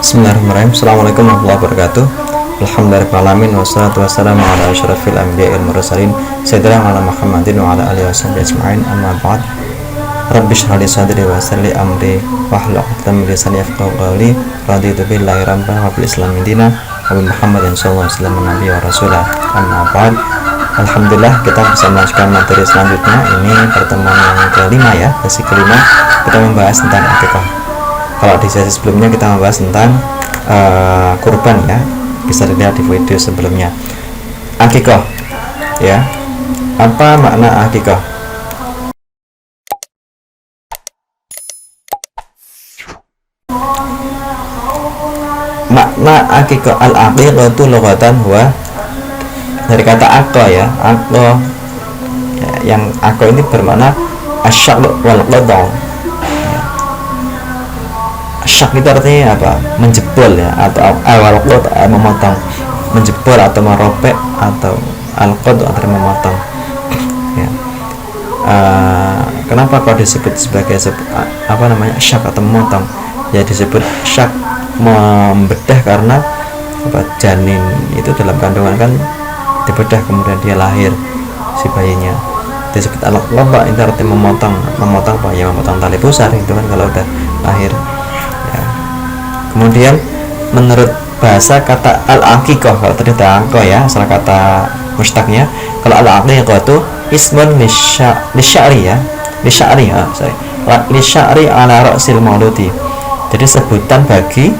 Bismillahirrahmanirrahim. Assalamualaikum warahmatullahi wabarakatuh. Alhamdulillahirrahmanirrahim. Wassalatu wassalamu ala asyrafil anbiya'i wal mursalin Sayyidina ala Muhammadin wa ala alihi washabihi ajma'in. Amma ba'd. Rabbi shrah li sadri wa yassir li amri wahlul 'uqdatam min lisani yafqahu qawli. Raditu billahi rabban wa bil islami dinan wa bi Muhammadin sallallahu alaihi wasallam nabiyyan wa rasulah. Amma ba'd. Alhamdulillah kita bisa melanjutkan materi selanjutnya. Ini pertemuan yang kelima ya, sesi kelima. Kita membahas tentang akikah. Kalau di sesi sebelumnya kita membahas tentang kurban ya, bisa dilihat di video sebelumnya. Akikah ya, apa makna akikah? Makna akikah, al-aqiqatu lughatan huwa, dari kata aqqa ya, aqqa ya, yang aqqa ini bermakna asyaq wal qadha. Syak itu artinya apa? Menjebol ya, atau awal memotong, menjebol atau merobek, atau al-qad atau memotong ya. Kenapa kau disebut sebagai apa namanya syak atau memotong? Ya disebut syak membedah karena apa, janin itu dalam kandungan kan dibedah kemudian dia lahir si bayinya. Disebut al-qad itu artinya memotong apa ya, memotong tali pusar itu kan kalau udah lahir. Kemudian menurut bahasa kata al-aqiqah, kalau tadi al-aqiqah ya, asal kata mustaknya. Kalau al-aqiqah itu ismun lisya'ri ya, lisya'ri ala ra'sil mauludi. Jadi sebutan bagi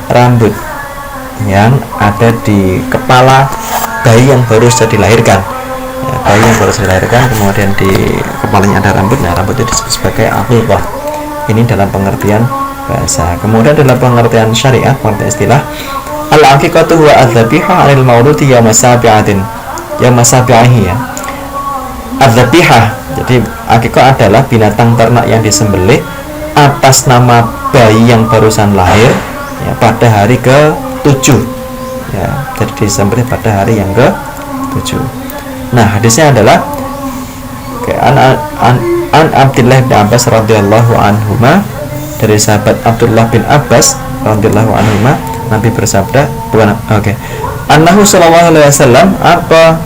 rambut yang ada di kepala bayi yang baru saja dilahirkan ya, bayi yang baru saja dilahirkan kemudian di kepalanya ada rambut. Nah, rambut itu disebut sebagai aqiqah. Ini dalam pengertian bahasa. Kemudian dalam pengertian syariat, pengertian istilah, al-aqiqatu huwa adz-dzabihah 'anil mauludi yauma sabi'atin, yauma sabi'ihi ya. Adz-dzabihah, jadi aqiqah adalah binatang ternak yang disembelih atas nama bayi yang barusan lahir ya, pada hari ke-7 ya. Jadi disembelih pada hari yang ke-7. Nah, hadisnya adalah an Abdullah bin Abbas radhiyallahu anhuma, dari sahabat Abdullah bin Abbas radhiyallahu anhuma, Nabi bersabda, annahu sallallahu alaihi wasallam apa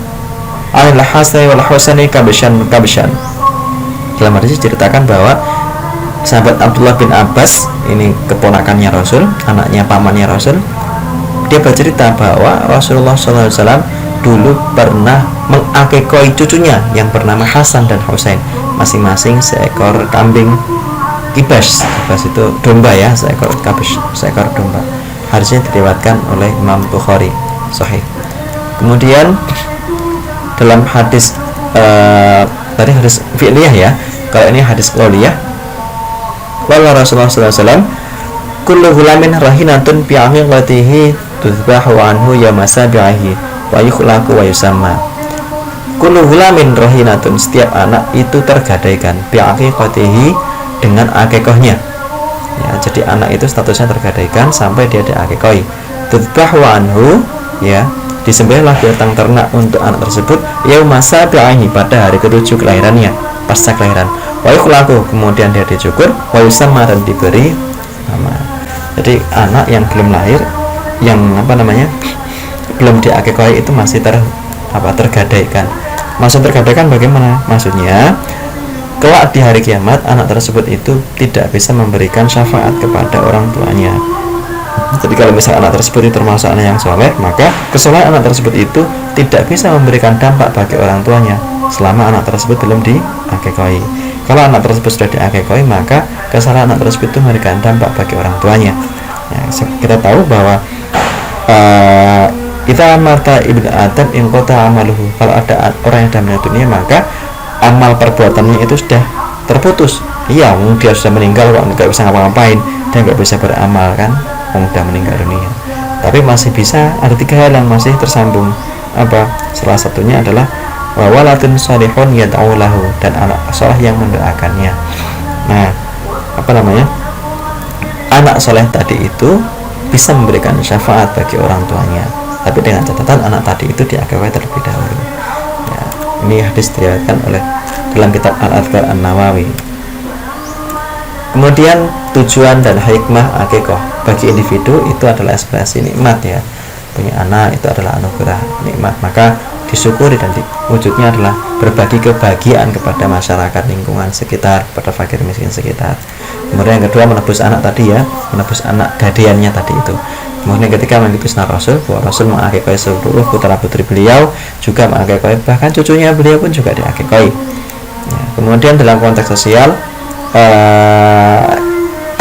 al-Hasan wal Husani kabshan. Dalam hadis diceritakan bahwa sahabat Abdullah bin Abbas, ini keponakannya Rasul, anaknya pamannya Rasul, dia bercerita bahwa Rasulullah sallallahu alaihi wasallam dulu pernah mengakikoi cucunya yang bernama Hasan dan Husain, masing-masing seekor kambing kibas itu domba ya, seekor domba. Hadisnya diriwayatkan oleh Imam Bukhari sahih. Kemudian dalam hadis tadi hadis fi'liyah ya, kalau ini hadis qauliyah, qala Rasulullah sallallahu alaihi wasallam kullu ghulamin rahinatun bi aqiqatihi tuzbahu anhu yawma sabi'ihi wa yukhlaqu wa yusamma. Kullu ghulamin rahinatun, setiap anak itu tergadaikan bi aqiqatihi, dengan akikahnya ya. Jadi anak itu statusnya tergadaikan sampai dia diakikoi. Tudbahu anhu ya, disembelihlah binatang ternak untuk anak tersebut yauma sabi'ihi, pada hari ke-7 kelahirannya, pasca kelahiran. Wa yukhlaqu, kemudian dia dicukur, wa yusamma, dan diberi nama. Jadi anak yang belum lahir, yang apa namanya belum diakikoi itu masih tergadaikan. Maksud tergadaikan bagaimana? Maksudnya kelak di hari kiamat anak tersebut itu tidak bisa memberikan syafaat kepada orang tuanya. Jadi kalau misalnya anak tersebut itu termasuk anak yang soleh, maka kesalahan anak tersebut itu tidak bisa memberikan dampak bagi orang tuanya selama anak tersebut belum diakikoi. Kalau anak tersebut sudah diakikoi, maka kesalahan anak tersebut itu memberikan dampak bagi orang tuanya ya. Kita tahu bahwa kita mata ibnu Adam in qata amaluhu, kalau ada orang yang sudah meninggal dunia maka amal perbuatannya itu sudah terputus. Iya, dia sudah meninggal kok nggak bisa ngapa-ngapain dan nggak bisa beramal kan, sudah meninggal dunia. Tapi masih bisa, ada 3 hal yang masih tersambung. Apa? Salah satunya adalah wawalatun salihun yad'u lahu, dan anak soleh yang mendoakannya. Nah, apa namanya? Anak soleh tadi itu bisa memberikan syafaat bagi orang tuanya, tapi dengan catatan anak tadi itu diakui terlebih dahulu. Ya, ini hadis diriwayatkan oleh dalam kitab Al-Adhkar An-Nawawi. Kemudian tujuan dan hikmah akikah. bagi individu itu adalah ekspresi nikmat ya. Punya anak itu adalah anugerah nikmat, maka disyukuri dan wujudnya adalah berbagi kebahagiaan kepada masyarakat lingkungan sekitar, kepada fakir miskin sekitar. Kemudian yang kedua, menebus anak tadi ya, menebus anak gadiannya tadi itu. Kemudian ketika mengikuti sunnah Rasul, bahwa Rasul mengakikoi seluruh putra putri beliau, juga mengakikoi bahkan cucunya beliau pun juga diakikoi ya. Kemudian dalam konteks sosial,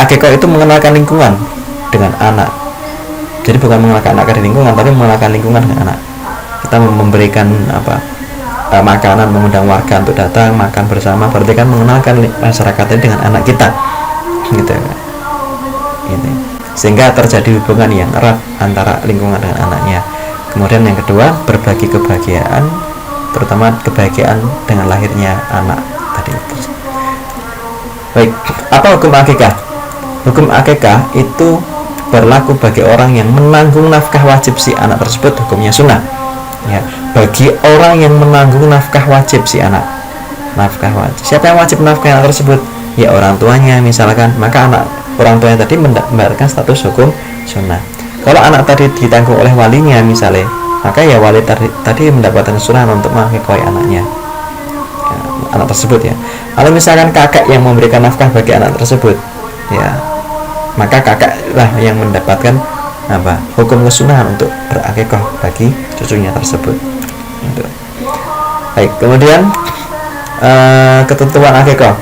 akikoi itu mengenalkan lingkungan dengan anak. Jadi bukan mengenalkan anak dari lingkungan, tapi mengenalkan lingkungan dengan anak. Kita memberikan makanan, mengundang warga untuk datang makan bersama, berarti kan mengenalkan masyarakat ini dengan anak kita, gitu kan. Gitu. Sehingga terjadi hubungan yang erat antara lingkungan dengan anaknya. Kemudian yang kedua, berbagi kebahagiaan, terutama kebahagiaan dengan lahirnya anak tadi. Baik, apa hukum akikah? Hukum akikah itu berlaku bagi orang yang menanggung nafkah wajib si anak tersebut, hukumnya sunnah ya. Bagi orang yang menanggung nafkah wajib si anak, nafkah wajib, siapa yang wajib nafkah anak tersebut? Ya orang tuanya misalkan, maka anak orang tuanya tadi mendapatkan status hukum sunnah. Kalau anak tadi ditanggung oleh walinya misalnya, maka ya wali tadi mendapatkan sunnah untuk mengakikoi anaknya ya, anak tersebut ya. Kalau misalkan kakek yang memberikan nafkah bagi anak tersebut ya, maka kakaklah yang mendapatkan hukum kesunahan untuk berakikah bagi cucunya tersebut. Baik, kemudian ketentuan akikah.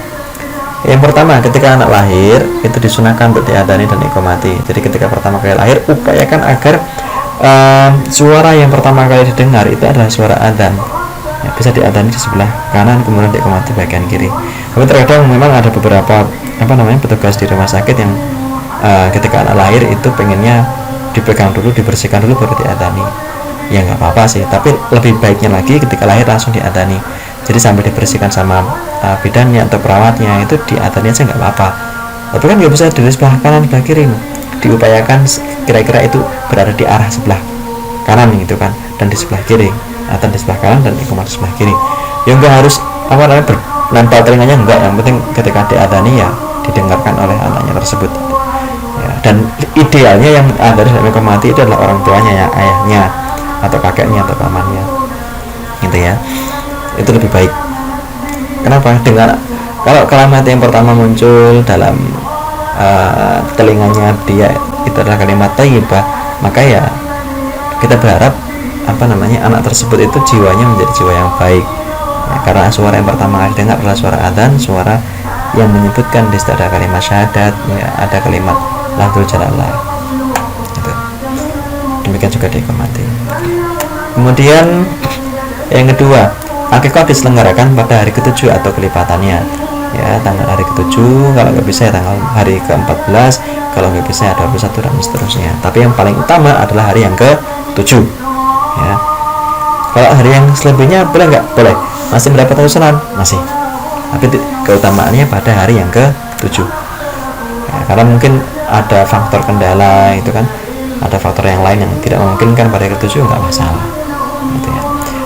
Yang pertama, ketika anak lahir itu disunahkan untuk diadani dan iqomati. Jadi ketika pertama kali lahir, upayakan agar suara yang pertama kali didengar itu adalah suara adzan ya, bisa diadani di sebelah kanan, kemudian diiqomati bagian kiri. Tapi terkadang memang ada beberapa petugas di rumah sakit yang ketika anak lahir itu pengennya dipegang dulu, dibersihkan dulu baru diadani. Ya nggak apa-apa sih, tapi lebih baiknya lagi ketika lahir langsung diadani. Jadi sambil dibersihkan sama bidannya atau perawatnya, itu diadani aja nggak apa-apa. Tapi kan nggak bisa dari sebelah kanan sebelah kiri. Diupayakan kira-kira itu berada di arah sebelah kanan gitu kan, dan di sebelah kiri, atau di sebelah kanan dan iqomah di sebelah kiri. Ya nggak harus nempel telinganya, enggak. Yang penting ketika diadani ya didengarkan oleh anaknya tersebut ya. Dan idealnya yang ada dalam iqomati itu adalah orang tuanya ya, ayahnya atau kakeknya atau pamannya gitu ya. Itu lebih baik. Kenapa? Dengan kalau kalimat yang pertama muncul dalam telinganya dia itu adalah kalimat thayyibah, maka ya kita berharap anak tersebut itu jiwanya menjadi jiwa yang baik ya, karena suara yang pertama kali dengar adalah suara adzan, suara yang menyebutkan di situ ada kalimat syahadat ya, ada kalimat lafzul jalalah gitu. Demikian juga diiqomati. Kemudian yang kedua, akikah diselenggarakan pada hari ke-7 atau kelipatannya ya, tanggal hari ke-7, kalau nggak bisa ya tanggal hari ke-14, kalau nggak bisa ya 21 dan seterusnya. Tapi yang paling utama adalah hari yang ke-7 ya. Kalau hari yang selebihnya boleh nggak? Boleh, masih mendapatkan kesunahan? Masih, tapi keutamaannya pada hari yang ke-7 ya, karena mungkin ada faktor kendala itu kan, ada faktor yang lain yang tidak memungkinkan pada hari ke-7, nggak masalah gitu ya.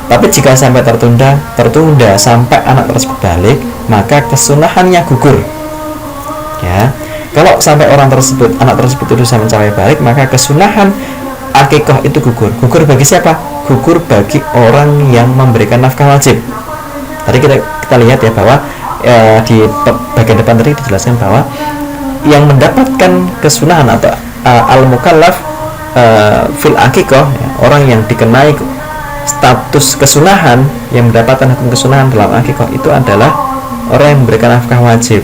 Tapi jika sampai tertunda sampai anak tersebut balik, maka kesunahannya gugur ya. Kalau sampai anak tersebut itu bisa mencapai balik, maka kesunahan akikah itu gugur. Gugur bagi siapa? Gugur bagi orang yang memberikan nafkah wajib. Tadi kita lihat ya bahwa di bagian depan tadi dijelaskan bahwa yang mendapatkan kesunahan atau al-mukallaf fil akikah ya, orang yang dikenai status kesunahan, yang mendapatkan hukum kesunahan dalam akikah itu adalah orang yang memberikan nafkah wajib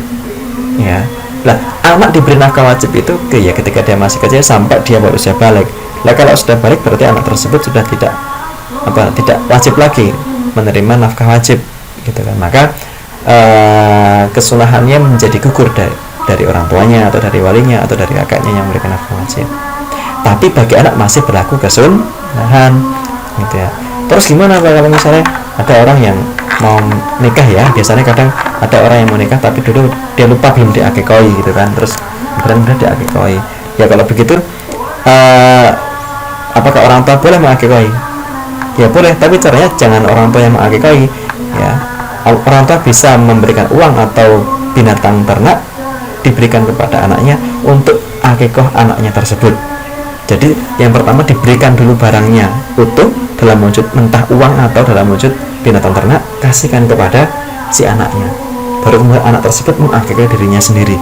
ya. Lah, anak diberi nafkah wajib itu ya ketika dia masih kecil sampai dia berusia balik. Lah kalau sudah balik berarti anak tersebut sudah tidak wajib lagi menerima nafkah wajib gitu kan. Maka kesunahannya menjadi gugur dari orang tuanya atau dari walinya atau dari kakaknya yang memberikan nafkah wajib. Tapi bagi anak masih berlaku kesunahan gitu ya. Terus gimana kalau misalnya ada orang yang mau nikah ya, biasanya kadang ada orang yang mau nikah tapi dulu dia lupa belum diakikoi gitu kan, terus benar-benar diakikoi ya. Kalau begitu apakah orang tua boleh mengakikoi? Ya boleh, tapi caranya jangan orang tua yang mengakikoi ya. Orang tua bisa memberikan uang atau binatang ternak diberikan kepada anaknya untuk akikoh anaknya tersebut. Jadi yang pertama diberikan dulu barangnya utuh dalam wujud mentah uang atau dalam wujud binatang ternak, kasihkan kepada si anaknya, baru kemudian anak tersebut mengakikah dirinya sendiri.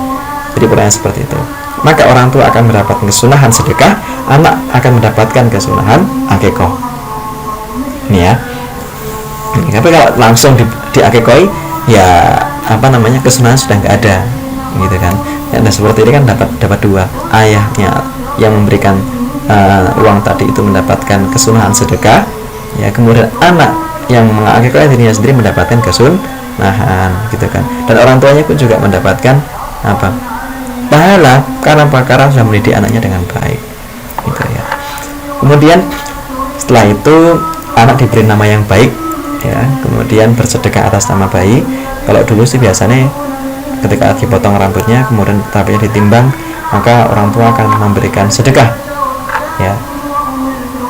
Jadi polanya seperti itu. Maka orang tua akan mendapatkan kesunahan sedekah, anak akan mendapatkan kesunahan akikoh. Ini ya. Tapi kalau langsung diakikoi, ya kesunahan sudah nggak ada, gitu kan. Ya, dan seperti ini kan dapat dua, ayahnya yang memberikan uang tadi itu mendapatkan kesunahan sedekah, ya, kemudian anak yang mengakikoi dirinya sendiri mendapatkan kesunahan, gitu kan. Dan orang tuanya pun juga mendapatkan pahala karena sudah mendidik anaknya dengan baik, gitu ya. Kemudian setelah itu anak diberi nama yang baik, ya, kemudian bersedekah atas nama bayi. Kalau dulu sih biasanya ketika dipotong rambutnya kemudian tapinya ditimbang, maka orang tua akan memberikan sedekah, ya,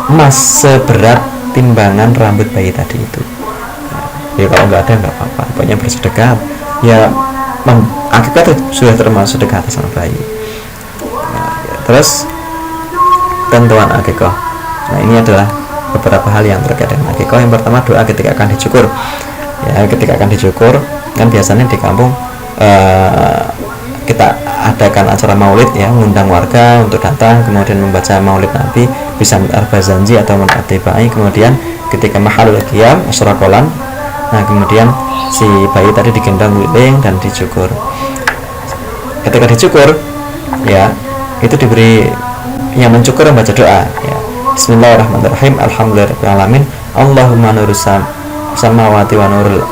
emas seberat timbangan rambut bayi tadi itu. Ya kalau nggak ada nggak apa-apa, pokoknya bersedekah, ya, akibat sudah termasuk sedekah atas nama bayi. Nah, ya, terus tentuan akikoh. Nah, ini adalah beberapa hal yang terkait dengan akikoh. Yang pertama, doa ketika akan dicukur. Ya, ketika akan dicukur kan biasanya di kampung kita adakan acara maulid, ya, mengundang warga untuk datang, kemudian membaca maulid Nabi, bisa arbazanji atau menatibai, kemudian ketika mahalul qiyam asrakolan, nah kemudian si bayi tadi digendong keliling dan dicukur. Ketika dicukur, ya, itu diberi yang mencukur membaca doa, ya, Bismillahirrahmanirrahim, alhamdulillahirrahmanirrahim, Allahumma nurus samawati wa nurul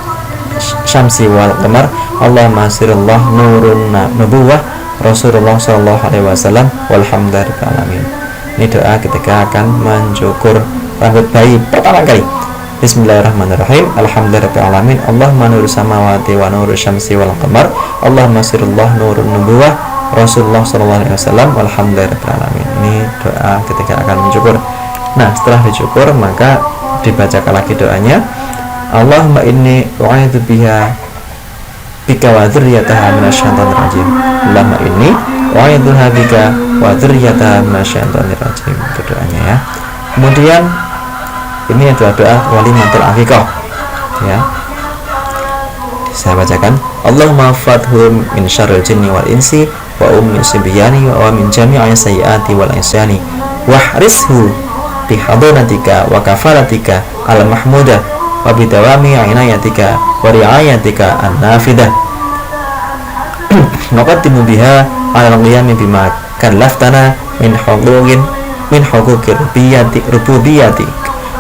syamsi wal qamar, Allahumma sirullah nurun nubuwah Rasulullah sallallahu alaihi wasallam walhamdulillahirrahmanirrahim. Ini doa ketika akan mencukur rambut bayi pertama kali. Bismillahirrahmanirrahim, alhamdulillahirrahmanirrahim, Allahumma nurus samawati wa nurul syamsi wal qamar, Allahumma sirullah nurun nubuwah Rasulullah sallallahu alaihi wasallam walhamdulillahirrahmanirrahim. Ini doa ketika akan mencukur. Nah, setelah dicukur maka dibacakan lagi doanya, Allahumma inni u'idzu bika wa dzurriyyataha minasyaitonir rajim. Allahumma inni u'idzuha bika wa dzurriyyataha minasyaitonir rajim. Itu doanya, ya. Kemudian ini adalah doa walimatul akikoh, ya. Saya bacakan, Allahumma fathum min syarril jinni wal insi wa ummi sibyani wa min jami'i sayyiati wal isyani wahrishu bihadanatika wa kafaratika al mahmudah wa bidawami inayatika wa riayatika an-nafidah naqaddimu biha ala qiyami bima kallaftana min huquqir rububiyyati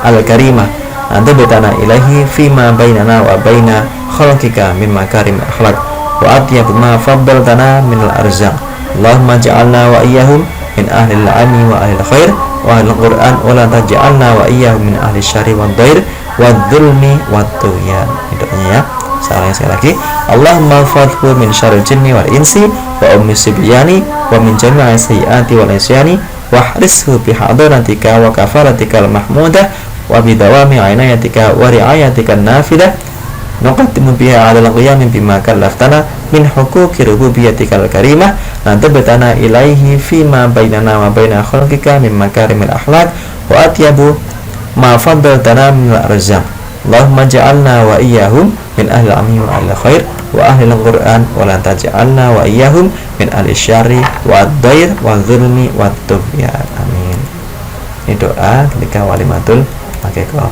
al-karimah anta betana ilahi fima bainana wa baina khalqika min makarim akhlaq wa atiyab ma faddaltana min al-arzaq. Allahumma ja'alna wa iyyahum min ahli al-'ilmi wa ahli al-khair wa ahli al-Qur'an wa la taj'alna wa iyyahum min ahli syarri wad dhair wadzulmi wattughyan. Doanya, ya. Sekali lagi, Allahumma fadhkur min syarril jinni wal insi wa ummi sibyani wa min jami'i sayyiati wal isyani wahrishu bihadanatika wa kafaratika al mahmudah wa bidawami inayatika wa riayatika nafidah nuqaddimu biha 'ala al-qiyam bima kallaftana min huquqi rububiyyatika al-karimah lan tabtana ilaihi fima bainana wa baina khalqika min makarimil akhlaq wa atyabu ma faddaltana min al-arzaq. Allahumma ja'alna wa iyyahum min ahli al-'ilmi wa ahli al-khair wa ahli al-Qur'an wa la taj'alna wa iyyahum min ahli syarri wa ad-dair wa dzulmi wa tughyan. Amin. Ini doa ketika walimatul akikoh.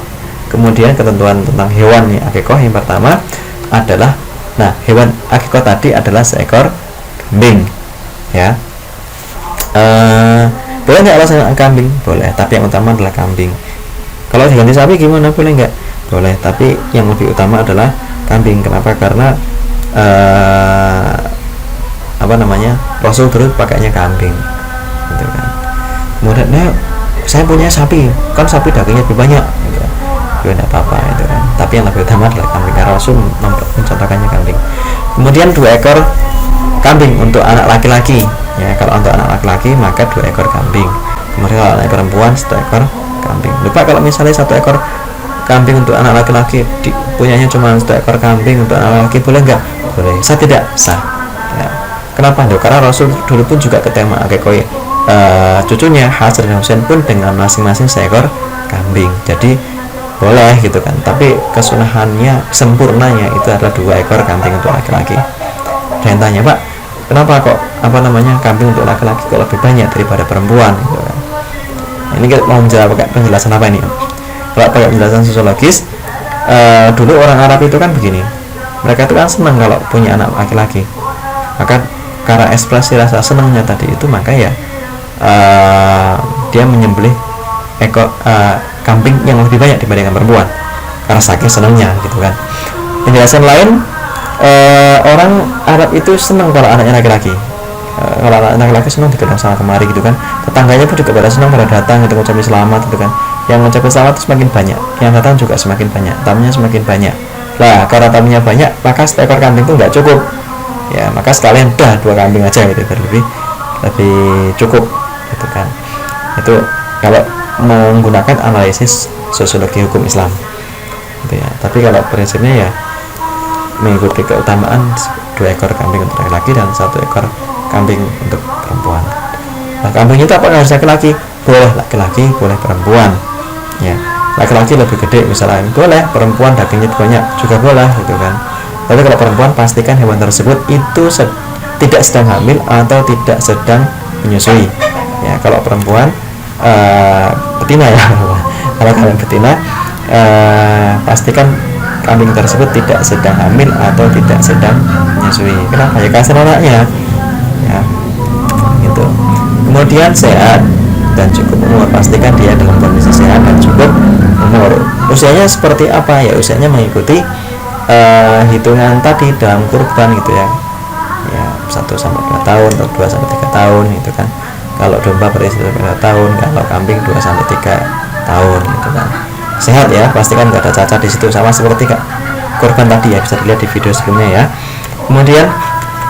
Kemudian ketentuan tentang hewan akikoh yang pertama adalah, nah, hewan akikoh tadi adalah seekor kambing, ya. Boleh nggak alasan kambing? Boleh, tapi yang utama adalah kambing. Kalau diganti sapi gimana? Boleh nggak? Boleh, tapi yang lebih utama adalah kambing. Kenapa? Karena Rasul dulu pakainya kambing, gitu kan. Kemudian, nah, saya punya sapi, kan sapi dagingnya lebih banyak, gitu. Ya tidak apa-apa, gitu kan. Tapi yang lebih utama adalah kambing, karena Rasul mencontohkannya kambing. Kemudian 2 ekor kambing untuk anak laki-laki, ya. Kalau untuk anak laki-laki maka 2 ekor kambing. Kemudian kalau anak perempuan 1 ekor kambing. Lupa kalau misalnya 1 ekor kambing untuk anak laki-laki, punyanya cuma 1 ekor kambing untuk anak laki, boleh nggak? Boleh. Sah tidak? Sah, ya. Kenapa? Karena Rasul dulu pun juga ketema akikoi cucunya Hasan dan Husain pun dengan masing-masing seekor kambing. Jadi boleh gitu kan, tapi kesunahannya sempurnanya itu adalah 2 ekor kambing untuk laki-laki. Dan tanya, Pak, kenapa kok kambing untuk laki-laki kok lebih banyak daripada perempuan gitu kan? Ini kita mau menjawab pakai penjelasan apa ini? Kalau pakai penjelasan sosiologis, dulu orang Arab itu kan begini, mereka itu kan senang kalau punya anak laki-laki, maka karena ekspresi rasa senangnya tadi itu, maka ya dia menyembelih ekor kambing yang lebih banyak dibandingkan perempuan karena saking senangnya gitu kan. Penjelasan lain, orang Arab itu senang kalau anaknya laki-laki. Kalau anak laki-laki senang digendong sana kemari gitu kan. Tetangganya pun juga pada senang pada datang gitu, ngucapin selamat gitu kan. Yang ngucapin selamat itu semakin banyak, yang datang juga semakin banyak, tamunya semakin banyak. Lah karena tamunya banyak, maka seekor kambing itu nggak cukup. Ya maka sekalian 2 kambing aja gitu, lebih cukup gitu kan. Itu kalau menggunakan analisis sosiologi hukum Islam gitu ya. Tapi kalau prinsipnya ya mengikuti keutamaan 2 ekor kambing untuk laki-laki dan 1 ekor kambing untuk perempuan. Nah, kambing itu apakah harus laki-laki? Boleh laki-laki, boleh perempuan. Ya, laki-laki lebih gede misalnya boleh, perempuan dagingnya banyak juga boleh gitu kan. Tapi kalau perempuan pastikan hewan tersebut itu tidak sedang hamil atau tidak sedang menyusui. Ya, kalau perempuan betina ya. Kalau kalian betina, pastikan kambing tersebut tidak sedang hamil atau tidak sedang menyusui. Kenapa? Ya karena anaknya. Ya, gitu. Kemudian sehat dan cukup umur, pastikan dia dalam kondisi sehat dan cukup umur. Usianya seperti apa? Ya usianya mengikuti hitungan tadi dalam kurban gitu ya. Ya 1 sampai 2 tahun atau 2 sampai 3 tahun gitu kan. Kalau domba berisi 2 tahun, kalau kambing 2 sampai 3 tahun gitu kan. Sehat ya, pastikan nggak ada cacat di situ, sama seperti kurban tadi ya, bisa dilihat di video sebelumnya ya. Kemudian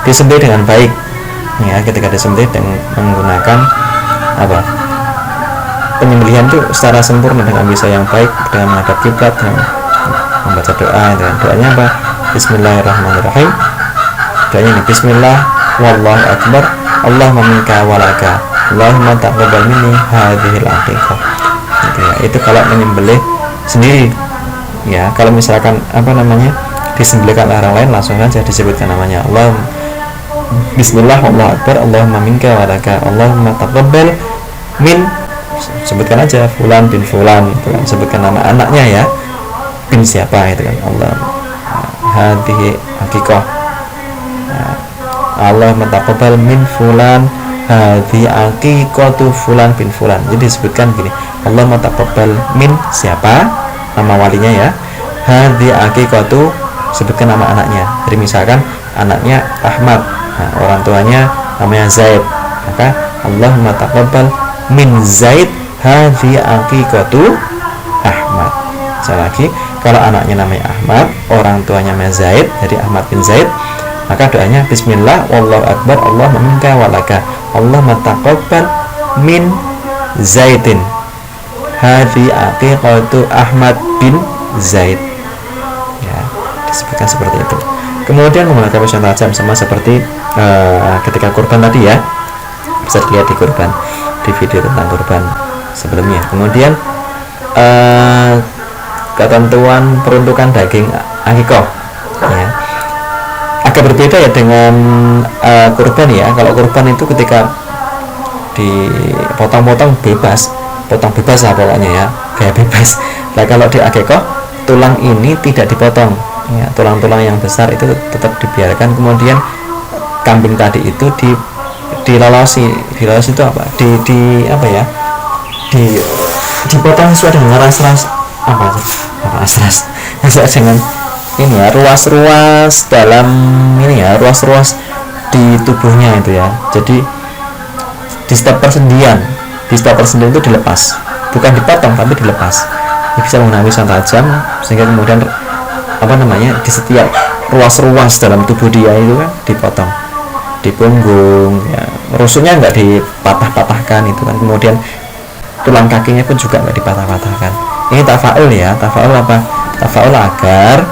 disembelih dengan baik ya, ketika disembelih dengan menggunakan penyembelihan itu secara sempurna dengan bisa yang baik, dengan menghadap kiblat, dengan membaca doa. Dengan doanya apa? Bismillahirrahmanirrahim. Doanya ini, Bismillah wallahu akbar, Allahumma minka walaka, Allahumma taqabbal minni hadhil aqiqah. Gitu ya. Itu kalau menyembelih sendiri ya. Kalau misalkan disembelihkan orang lain, langsung saja disebutkan namanya Allah, Bismillah wallahu akbar, Allahumma minka walaka, Allahumma taqabbal min, sebutkan aja fulan bin fulan gitu kan, sebutkan nama anaknya ya, bin siapa itu kan, Allah hadhihi haqiqah, Allahumma taqabbal min fulan hadhi aqiqatu fulan bin fulan. Jadi disebutkan gini, Allahumma taqabbal min siapa, nama walinya ya, hadhi aqiqatu, sebutkan nama anaknya. Jadi misalkan anaknya Ahmad, nah, orang tuanya namanya Zaid, maka Allahumma taqabbal min Zaid hadhi aqiqatu Ahmad. Sekali lagi, kalau anaknya namanya Ahmad, orang tuanya namanya Zaid, jadi Ahmad bin Zaid, maka doanya Bismillah wallahu akbar, Allahumma minka walaka, Allahumma taqabbal min Zaidin hadhi aqiqatu Ahmad bin Zaid. Ya, disebutkan seperti itu. Kemudian menggunakan pisau tajam, sama seperti ketika kurban tadi ya, bisa dilihat di kurban, di video tentang kurban sebelumnya. Kemudian ketentuan peruntukan daging akikah ya, agak berbeda ya dengan kurban ya. Kalau kurban itu ketika dipotong-potong bebas, potong bebas lah pokoknya ya, kayak bebas. Nah kalau di akikah, tulang ini tidak dipotong ya, tulang-tulang yang besar itu tetap dibiarkan. Kemudian kambing tadi itu dilolosi itu apa? Dipotong sesuai dengan ras-ras ras-ras sesuai dengan ini ya, ruas-ruas dalam ini ya, ruas-ruas di tubuhnya itu ya. Jadi di setiap persendian itu dilepas, bukan dipotong tapi dilepas. Ini bisa menggunakan pisau tajam sehingga kemudian di setiap ruas-ruas dalam tubuh dia itu kan dipotong, di punggung ya, rusuknya nggak dipatah-patahkan itu kan, kemudian tulang kakinya pun juga nggak dipatah-patahkan. Ini tafaul ya. Tafaul apa? Tafaul agar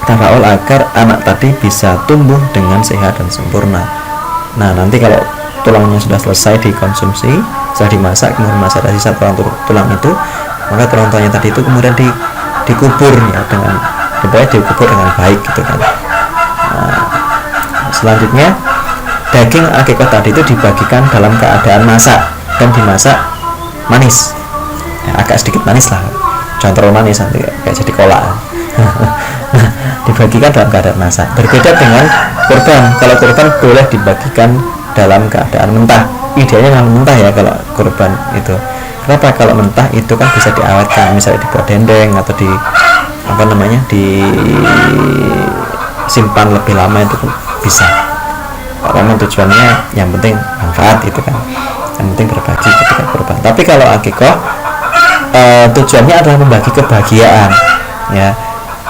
tafaul agar anak tadi bisa tumbuh dengan sehat dan sempurna. Nah, nanti kalau tulangnya sudah selesai dikonsumsi, sudah dimasak, kemudian masih ada sisa tulang itu, maka tulang-tulangnya tadi itu kemudian dikubur ya dengan dikubur dengan baik gitu kan. Nah, selanjutnya daging akikah tadi itu dibagikan dalam keadaan masak dan dimasak manis ya, agak sedikit manis lah, jangan terlalu manis nanti kayak jadi kolak. Nah, dibagikan dalam keadaan masak, berbeda dengan kurban. Kalau kurban boleh dibagikan dalam keadaan mentah, idealnya memang mentah ya kalau kurban itu. Kenapa? Kalau mentah itu kan bisa diawetkan, misalnya dibuat dendeng atau di simpan lebih lama, itu bisa. Karena tujuannya yang penting manfaat itu kan, yang penting berbagi ketika kurban. Tapi kalau akikah tujuannya adalah membagi kebahagiaan ya.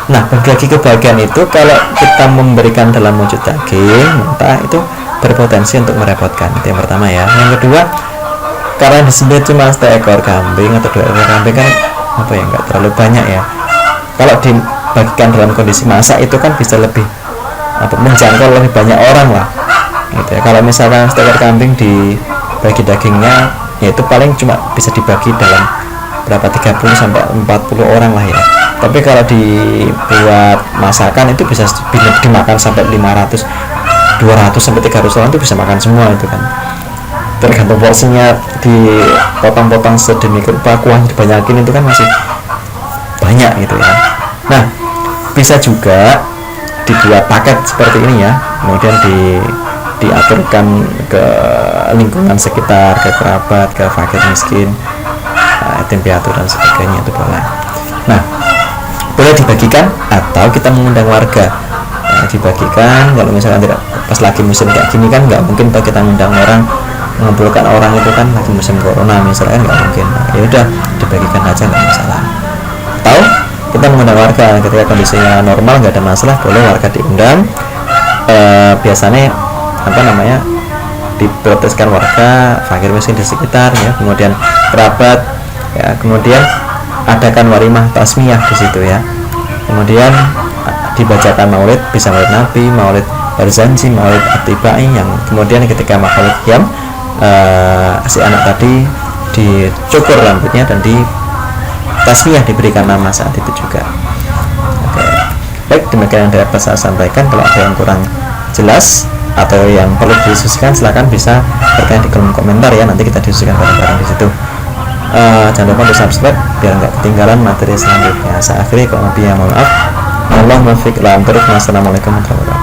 Nah, berbagi kebahagiaan itu kalau kita memberikan dalam wujud daging mentah itu berpotensi untuk merepotkan. Itu yang pertama ya. Yang kedua, karena disembelih cuma 1 ekor kambing atau 2 ekor kambing kan nggak terlalu banyak ya. Kalau dibagikan dalam kondisi masak itu kan bisa lebih menjangkau lebih banyak orang lah gitu ya. Kalau misalnya 1 ekor kambing dibagi dagingnya ya itu paling cuma bisa dibagi dalam berapa 30 sampai 40 orang lah ya. Tapi kalau dibuat masakan itu bisa dimakan sampai 500, 200 sampai 300 orang itu bisa makan semua itu kan. Tergantung porsinya, dipotong-potong sedemikian rupa, kuah dibanyakin itu kan masih banyak gitu ya. Nah, bisa juga dibuat paket seperti ini ya, kemudian diaturkan ke lingkungan sekitar, ke kerabat, ke fakir miskin, yatim piatu dan sebagainya, itu boleh. Nah, boleh dibagikan atau kita mengundang warga ya, dibagikan. Kalau misalkan tidak pas lagi musim kayak gini kan nggak mungkin kita mengundang orang, mengumpulkan orang itu kan lagi musim corona misalnya, nggak mungkin. Ya udah dibagikan aja, nggak masalah. Atau kita mengundang warga ketika kondisinya normal, nggak ada masalah, boleh warga diundang. Biasanya diproteskan warga fakir miskin di sekitar ya, kemudian kerabat ya, kemudian adakan walimah tasmiyah di situ ya, kemudian dibacakan maulid, bisa maulid Nabi, maulid Barzanji, maulid Atibai, yang kemudian ketika maulid qiyam si anak tadi dicukur rambutnya dan di tasmiyah, diberikan nama saat itu juga. Oke. Baik, demikian yang dapat saya sampaikan. Kalau ada yang kurang jelas atau yang perlu didiskusikan, silakan bisa bertanya di kolom komentar ya, nanti kita diskusikan bareng-bareng di situ. Jangan lupa untuk subscribe biar nggak ketinggalan materi selanjutnya. Saya akhiri, kalau lebih mohon maaf. Allahumma fiq la. Assalamualaikum warahmatullahi wabarakatuh.